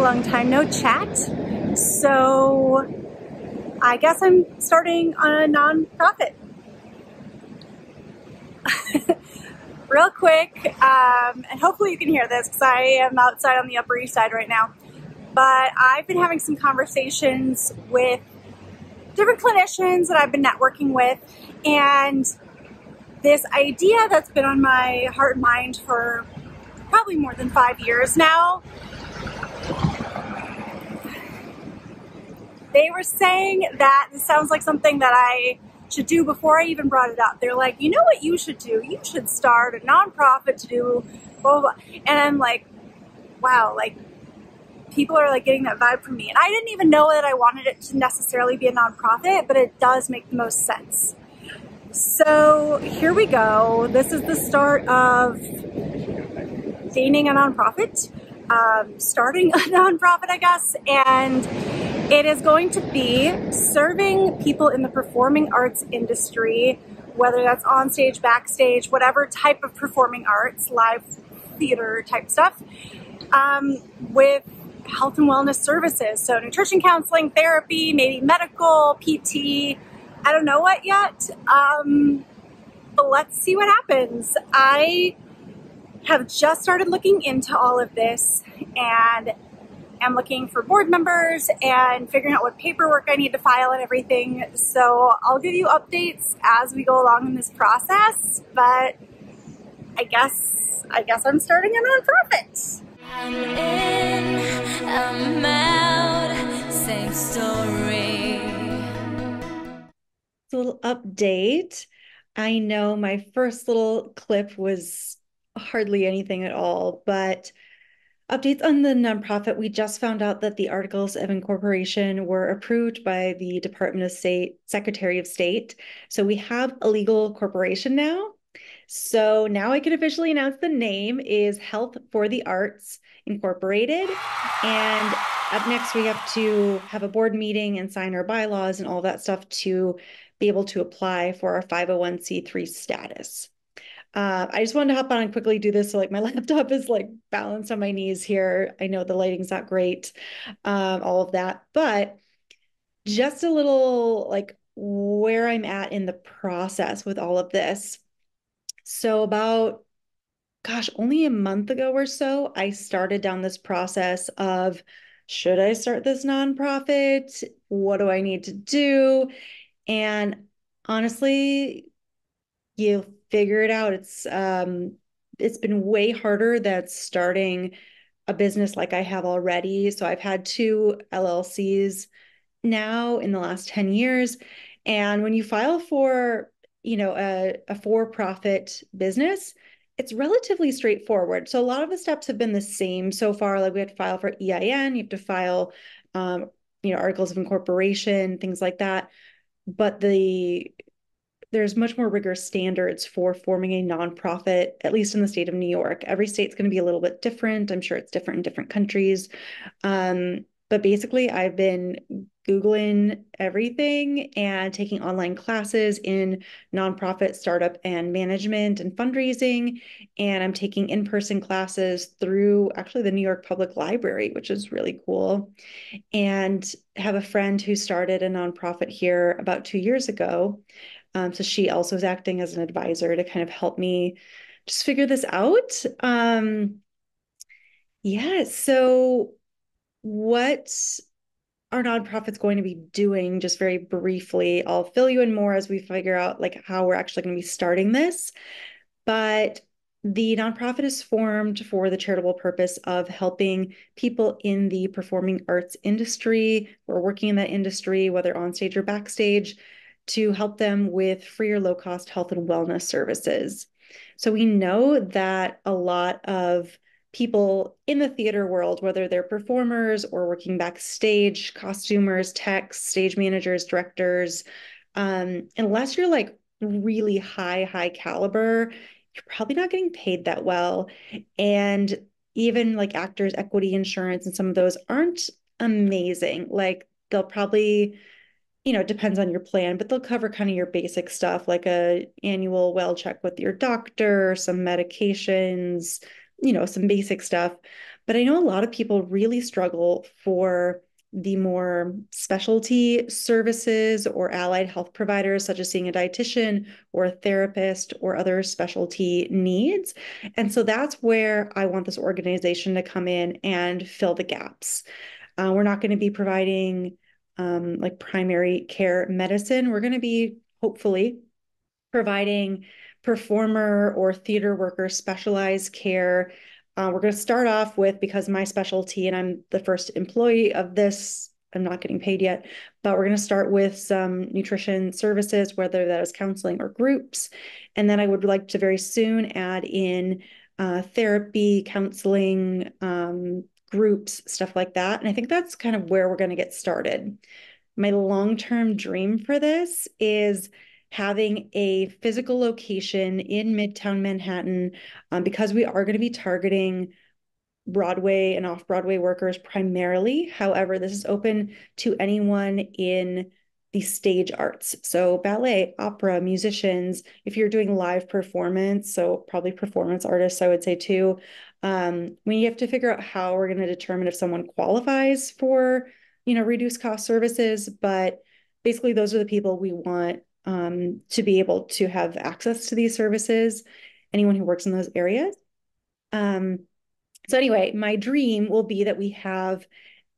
long time no chat. So I guess I'm starting a nonprofit. Real quick, and hopefully you can hear this because I am outside on the Upper East Side right now. But I've been having some conversations with different clinicians that I've been networking with, and this idea that's been on my heart and mind for probably more than 5 years now. They were saying that this sounds like something that I should do before I even brought it up. They're like, you know what you should do? You should start a nonprofit to do blah, blah, blah. And I'm like, wow, like people are like getting that vibe from me. And I didn't even know that I wanted it to necessarily be a nonprofit, but it does make the most sense. So here we go. This is the start of gaining a nonprofit, starting a nonprofit, I guess. And it is going to be serving people in the performing arts industry, whether that's on stage, backstage, whatever type of performing arts, live theater type stuff, with health and wellness services. So nutrition counseling, therapy, maybe medical, PT, I don't know what yet, but let's see what happens. I have just started looking into all of this, and I'm looking for board members and figuring out what paperwork I need to file and everything. So I'll give you updates as we go along in this process, but I guess I'm starting a nonprofit. I'm in, I'm out, same story. A little update. I know my first little clip was hardly anything at all, but updates on the nonprofit. We just found out that the Articles of Incorporation were approved by the Department of State, Secretary of State. So we have a legal corporation now. So now I can officially announce the name is Health for the Arts Incorporated. And up next, we have to have a board meeting and sign our bylaws and all that stuff to be able to apply for our 501c3 status. I just wanted to hop on and quickly do this. So like my laptop is like balanced on my knees here. I know the lighting's not great, all of that, but just a little like where I'm at in the process with all of this. So about, gosh, only a month ago or so, I started down this process of, should I start this nonprofit? What do I need to do? And honestly, you figure it out. It's been way harder than starting a business like I have already. So I've had 2 LLCs now in the last 10 years. And when you file for, a for-profit business, it's relatively straightforward. So a lot of the steps have been the same so far. Like we have to file for EIN, you have to file, articles of incorporation, things like that. But there's much more rigorous standards for forming a nonprofit, at least in the state of New York. Every state's going to be a little bit different. I'm sure it's different in different countries. But basically, I've been Googling everything and taking online classes in nonprofit startup and management and fundraising. And I'm taking in-person classes through actually the New York Public Library, which is really cool. And have a friend who started a nonprofit here about 2 years ago. So she also is acting as an advisor to kind of help me just figure this out. So what our nonprofit's going to be doing, just very briefly, I'll fill you in more as we figure out like how we're actually going to be starting this. But the nonprofit is formed for the charitable purpose of helping people in the performing arts industry or working in that industry, whether on stage or backstage, to help them with free or low-cost health and wellness services. So we know that a lot of people in the theater world, whether they're performers or working backstage, costumers, techs, stage managers, directors, unless you're like really high caliber, you're probably not getting paid that well. And even like actors' equity insurance and some of those aren't amazing. Like they'll probably, it depends on your plan, but they'll cover kind of your basic stuff like a annual well check with your doctor, some medications, some basic stuff. But I know a lot of people really struggle for the more specialty services or allied health providers, such as seeing a dietitian or a therapist or other specialty needs. And so that's where I want this organization to come in and fill the gaps. We're not going to be providing like primary care medicine. We're going to be hopefully providing performer or theater worker specialized care. We're going to start off with, because my specialty and I'm the first employee of this, I'm not getting paid yet, but we're going to start with some nutrition services, whether that is counseling or groups. And then I would like to very soon add in therapy, counseling, groups, stuff like that. And I think that's kind of where we're going to get started. My long-term dream for this is having a physical location in Midtown Manhattan, because we are going to be targeting Broadway and off-Broadway workers primarily. However, this is open to anyone in the stage arts. So ballet, opera, musicians, if you're doing live performance, so probably performance artists, I would say too. We have to figure out how we're going to determine if someone qualifies for, reduced cost services, but basically those are the people we want to be able to have access to these services, anyone who works in those areas. So anyway, my dream will be that we have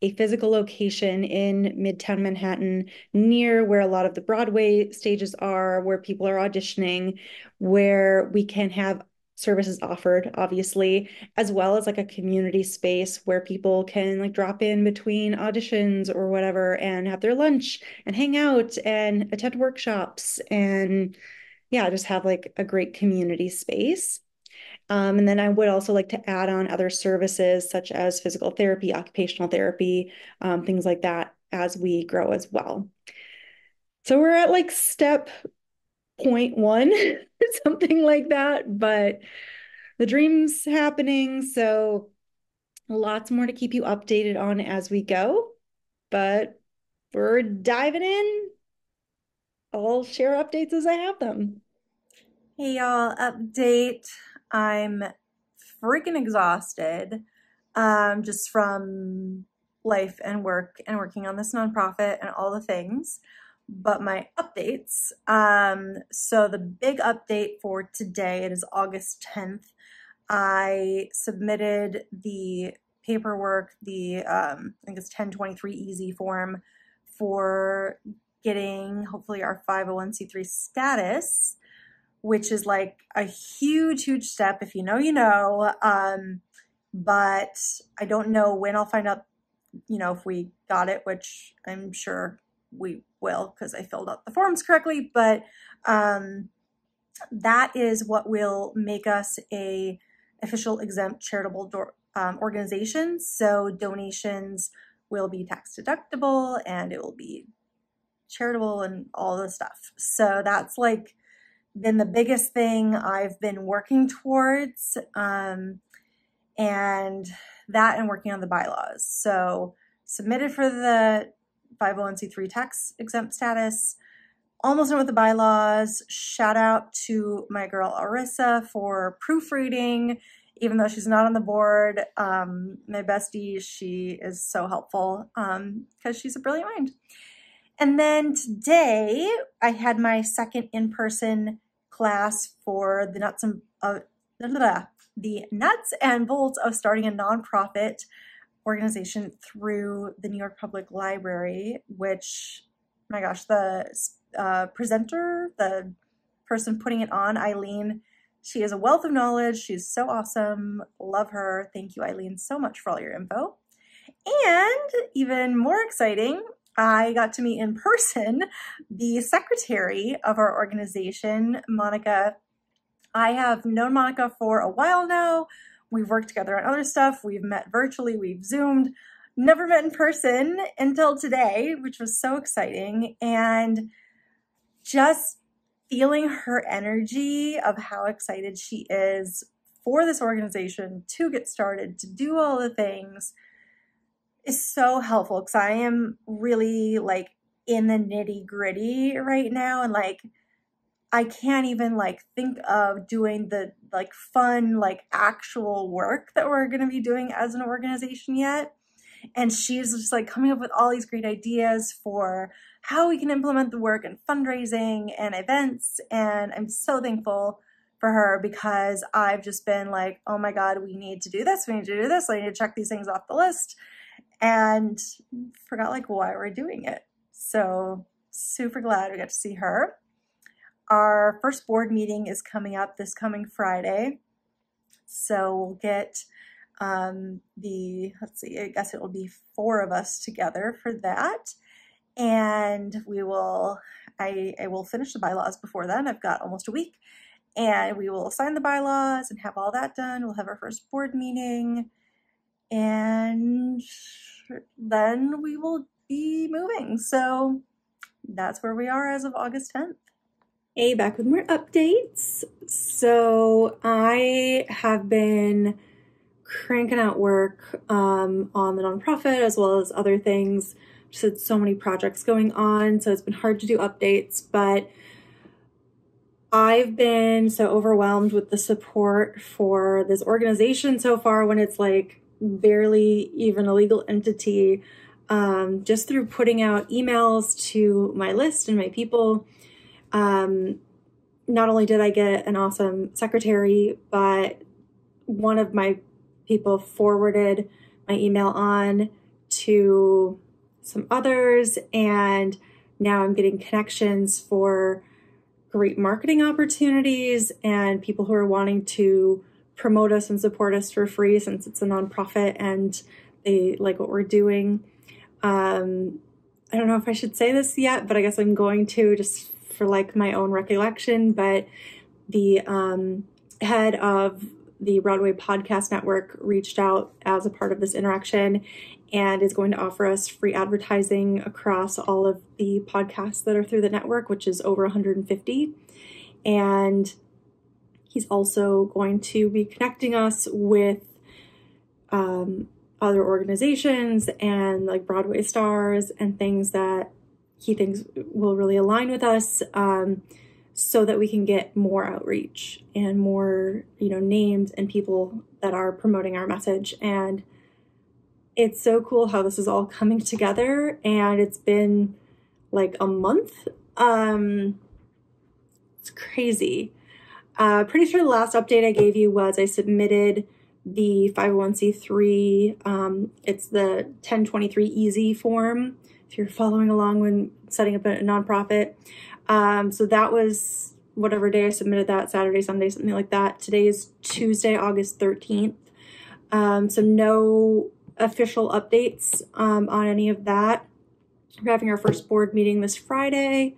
a physical location in Midtown Manhattan near where a lot of the Broadway stages are, where people are auditioning, where we can have services offered, obviously, as well as like a community space where people can like drop in between auditions or whatever and have their lunch and hang out and attend workshops and yeah, just have like a great community space. And then I would also like to add on other services such as physical therapy, occupational therapy, things like that as we grow as well. So we're at like step 0.1, something like that, but the dream's happening. So lots more to keep you updated on as we go, but we're diving in. I'll share updates as I have them. Hey y'all, update. I'm freaking exhausted just from life and work and working on this nonprofit and all the things. But my updates, so the big update for today, it is August 10th. I submitted the paperwork, I think it's 1023 easy form for getting hopefully our 501c3 status, which is like a huge, huge step. If you know, you know. But I don't know when I'll find out, if we got it, which I'm sure we will because I filled out the forms correctly. But that is what will make us a official exempt charitable organization. So donations will be tax deductible and it will be charitable and all the stuff. So that's like been the biggest thing I've been working towards, and that and working on the bylaws. So submitted for the 501c3 tax exempt status, almost done with the bylaws. Shout out to my girl Arissa for proofreading, even though she's not on the board. My bestie, she is so helpful because she's a brilliant mind. And then today I had my second in-person class for the nuts and bolts of starting a nonprofit organization through the New York Public Library, which, my gosh, the presenter, the person putting it on, Eileen, she is a wealth of knowledge. She's so awesome. Love her. Thank you, Eileen, so much for all your info. And even more exciting, I got to meet in person the secretary of our organization, Monica. I have known Monica for a while now. We've worked together on other stuff. We've met virtually, we've Zoomed, never met in person until today, which was so exciting. And just feeling her energy of how excited she is for this organization to get started, to do all the things, is so helpful because I am really like in the nitty gritty right now. And like, I can't even like think of doing the like fun, like actual work that we're going to be doing as an organization yet. And she's just like coming up with all these great ideas for how we can implement the work and fundraising and events. And I'm so thankful for her because I've just been like, oh my God, we need to do this. We need to do this. I need to check these things off the list, and forgot like why we're doing it. So super glad we got to see her. Our first board meeting is coming up this coming Friday. So we'll get let's see, I guess it will be 4 of us together for that. And I will finish the bylaws before then. I've got almost a week, and we will sign the bylaws and have all that done. We'll have our first board meeting, and then we will be moving. So that's where we are as of August 10th. Hey, back with more updates. So I have been cranking out work on the nonprofit as well as other things. Just had so many projects going on, so it's been hard to do updates, but I've been so overwhelmed with the support for this organization so far when it's like barely even a legal entity, just through putting out emails to my list and my people. Not only did I get an awesome secretary, but one of my people forwarded my email on to some others, and now I'm getting connections for great marketing opportunities and people who are wanting to promote us and support us for free since it's a nonprofit and they like what we're doing. I don't know if I should say this yet, but I guess I'm going to, just for like my own recollection. But the head of the Broadway Podcast Network reached out as a part of this interaction and is going to offer us free advertising across all of the podcasts that are through the network, which is over 150. And he's also going to be connecting us with other organizations and like Broadway stars and things that he thinks will really align with us, so that we can get more outreach and more, names and people that are promoting our message. And it's so cool how this is all coming together, and it's been like a month. It's crazy. Pretty sure the last update I gave you was I submitted the 501c3. It's the 1023 Easy form, if you're following along when setting up a nonprofit. So that was whatever day I submitted that, Saturday, Sunday, something like that. Today is Tuesday, August 13th. So no official updates on any of that. We're having our first board meeting this Friday.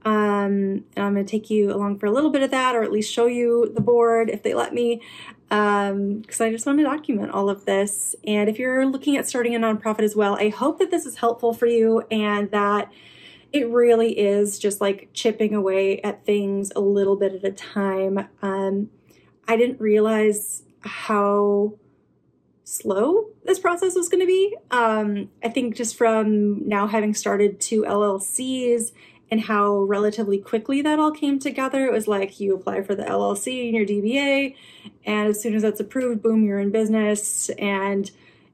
And I'm going to take you along for a little bit of that, or at least show you the board if they let me, because I just want to document all of this. And if you're looking at starting a nonprofit as well, I hope that this is helpful for you and that it really is just like chipping away at things a little bit at a time. I didn't realize how slow this process was going to be. I think just from now having started 2 LLCs and how relatively quickly that all came together. It was like you apply for the LLC and your DBA, and as soon as that's approved, boom, you're in business, and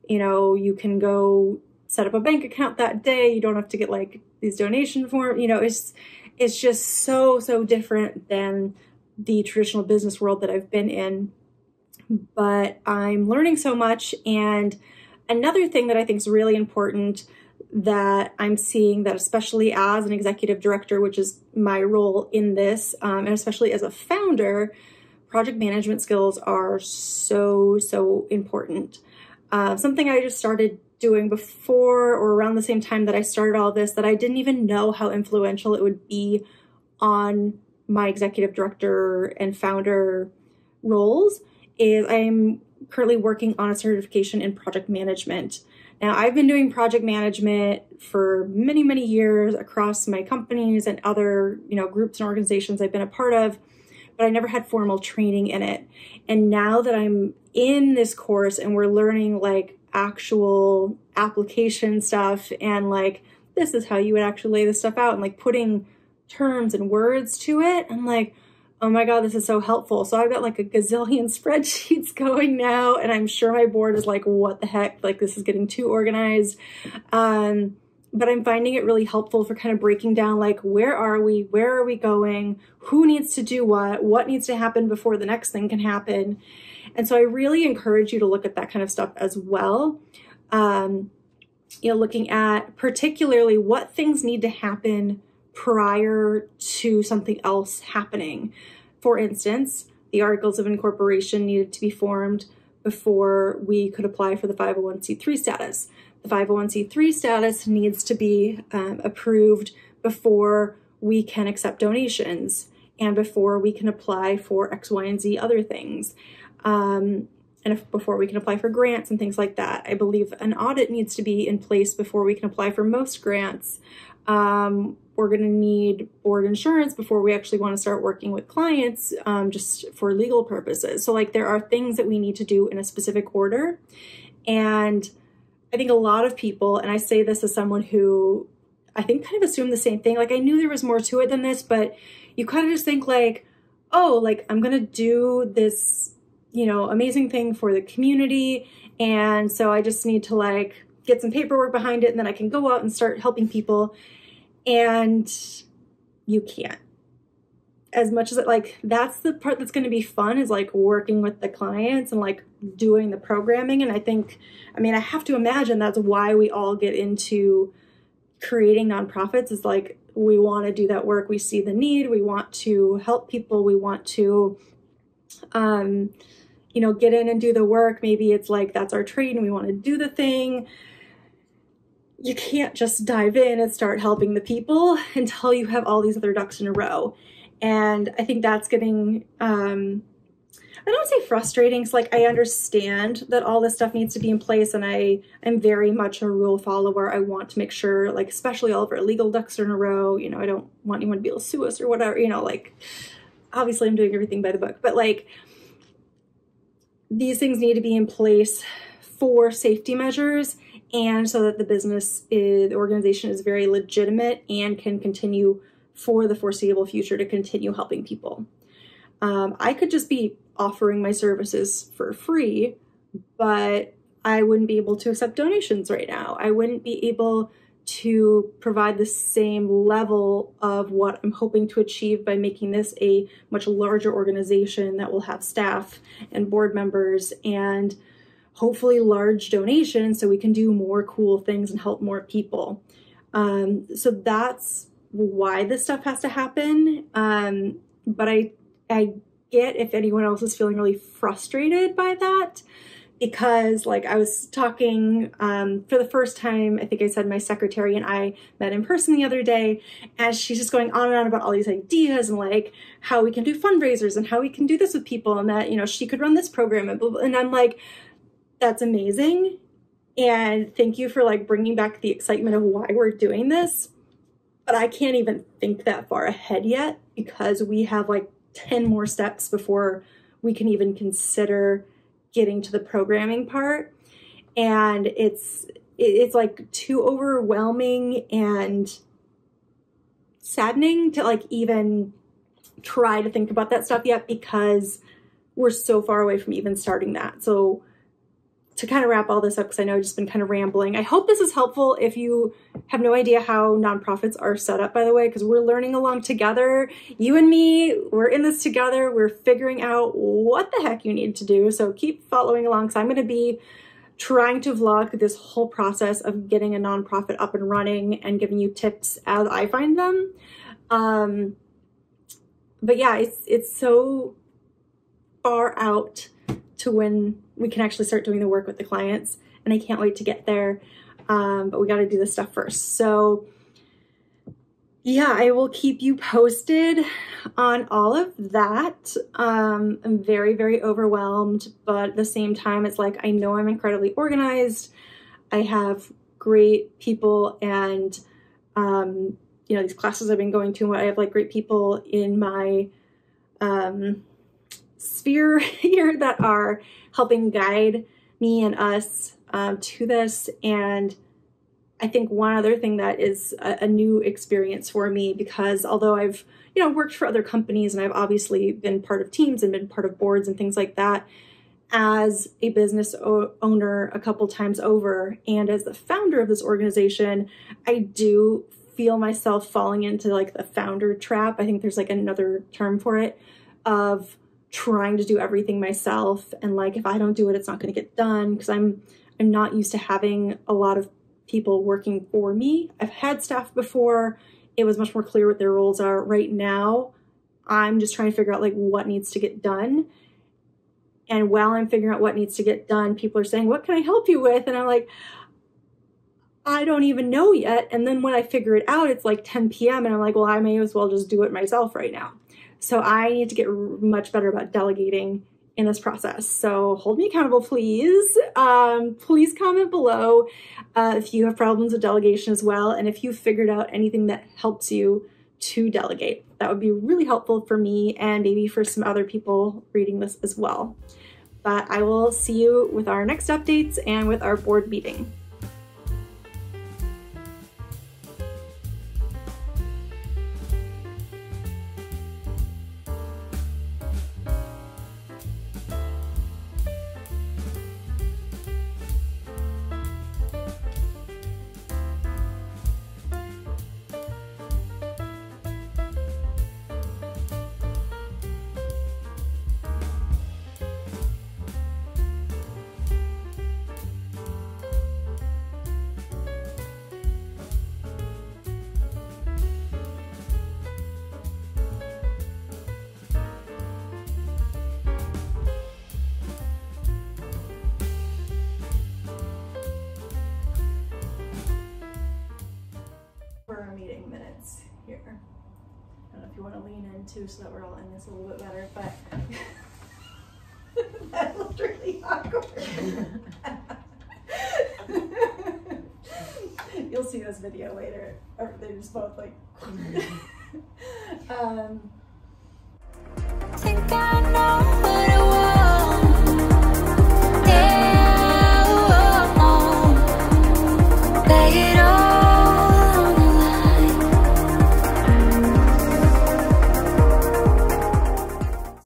you can go set up a bank account that day. You don't have to get like these donation forms. It's just so different than the traditional business world that I've been in. But I'm learning so much. And another thing that I think is really important that I'm seeing, that especially as an executive director, which is my role in this, and especially as a founder, project management skills are so important. Something I just started doing before or around the same time that I started all this, that I didn't even know how influential it would be on my executive director and founder roles, is I'm currently working on a certification in project management. Now, I've been doing project management for many years across my companies and other, groups and organizations I've been a part of, but I never had formal training in it. And now that I'm in this course and we're learning like actual application stuff and like, this is how you would actually lay this stuff out, and like putting terms and words to it. I'm like, oh my God, this is so helpful. So I've got like a gazillion spreadsheets going now, and I'm sure my board is like, what the heck? Like, this is getting too organized. But I'm finding it really helpful for kind of breaking down, like, where are we? Where are we going? Who needs to do what? What needs to happen before the next thing can happen? And so I really encourage you to look at that kind of stuff as well. Looking at particularly what things need to happen prior to something else happening. For instance, the articles of incorporation needed to be formed before we could apply for the 501c3 status. The 501c3 status needs to be approved before we can accept donations and before we can apply for X, Y, and Z other things. Before we can apply for grants and things like that. I believe an audit needs to be in place before we can apply for most grants. We're going to need board insurance before we actually want to start working with clients, just for legal purposes. So like, there are things that we need to do in a specific order. And I think a lot of people, and I say this as someone who I think kind of assumed the same thing. Like, I knew there was more to it than this, but you kind of just think like, oh, like, I'm going to do this, amazing thing for the community. And so I just need to like get some paperwork behind it, and then I can go out and start helping people. And you can't. As much as it, like, that's the part that's going to be fun, is like working with the clients and like doing the programming. And I have to imagine that's why we all get into creating nonprofits, is like, we want to do that work. We see the need. We want to help people. We want to, get in and do the work. Maybe it's like, that's our trade and we want to do the thing. You can't just dive in and start helping the people until you have all these other ducks in a row. And I think that's getting, I don't say frustrating. It's like, I understand that all this stuff needs to be in place, and I'm very much a rule follower. I want to make sure, like, especially all of our legal ducks are in a row. I don't want anyone to be able to sue us or whatever, like, obviously I'm doing everything by the book, but like, these things need to be in place for safety measures, and so that the organization is very legitimate and can continue for the foreseeable future to continue helping people. I could just be offering my services for free, but I wouldn't be able to accept donations right now. I wouldn't be able to provide the same level of what I'm hoping to achieve by making this a much larger organization that will have staff and board members and hopefully large donations, so we can do more cool things and help more people. So that's why this stuff has to happen. But I get if anyone else is feeling really frustrated by that, because like, I was talking for the first time, I think I said my secretary and I met in person the other day, and she's just going on and on about all these ideas and like how we can do fundraisers and how we can do this with people, and that, she could run this program, and blah, blah. And I'm like, that's amazing. And thank you for like bringing back the excitement of why we're doing this. But I can't even think that far ahead yet, because we have like 10 more steps before we can even consider getting to the programming part. And it's like too overwhelming and saddening to like even try to think about that stuff yet, because we're so far away from even starting that. So to kind of wrap all this up, because I know I've just been kind of rambling, I hope this is helpful if you have no idea how nonprofits are set up, by the way, because we're learning along together. You and me, we're in this together. We're figuring out what the heck you need to do. So keep following along, because I'm going to be trying to vlog this whole process of getting a nonprofit up and running and giving you tips as I find them. But yeah, it's so far out to when we can actually start doing the work with the clients, and I can't wait to get there. But we got to do this stuff first. So yeah, I will keep you posted on all of that. I'm very, very overwhelmed, but at the same time, it's like, I know I'm incredibly organized. I have great people, and these classes I've been going to, I have like great people in my sphere here that are helping guide me and us to this. And I think one other thing that is a new experience for me, because although I've, worked for other companies and I've obviously been part of teams and been part of boards and things like that, as a business owner a couple times over and as the founder of this organization, I do feel myself falling into like the founder trap. I think there's like another term for it, of trying to do everything myself. And like, if I don't do it, it's not going to get done, because I'm not used to having a lot of people working for me. I've had staff before. It was much more clear what their roles are. Right now, I'm just trying to figure out like what needs to get done. And while I'm figuring out what needs to get done, people are saying, what can I help you with? And I'm like, I don't even know yet. And then when I figure it out, it's like 10 p.m. and I'm like, well, I may as well just do it myself right now. So I need to get much better about delegating in this process. So hold me accountable, please. Please comment below if you have problems with delegation as well. And if you've figured out anything that helps you to delegate. That would be really helpful for me and maybe for some other people reading this as well. But I will see you with our next updates and with our board meeting. For our meeting minutes here. I don't know if you want to lean in too so that we're all in this a little bit better, but that looked really awkward. You'll see this video later. They're just both like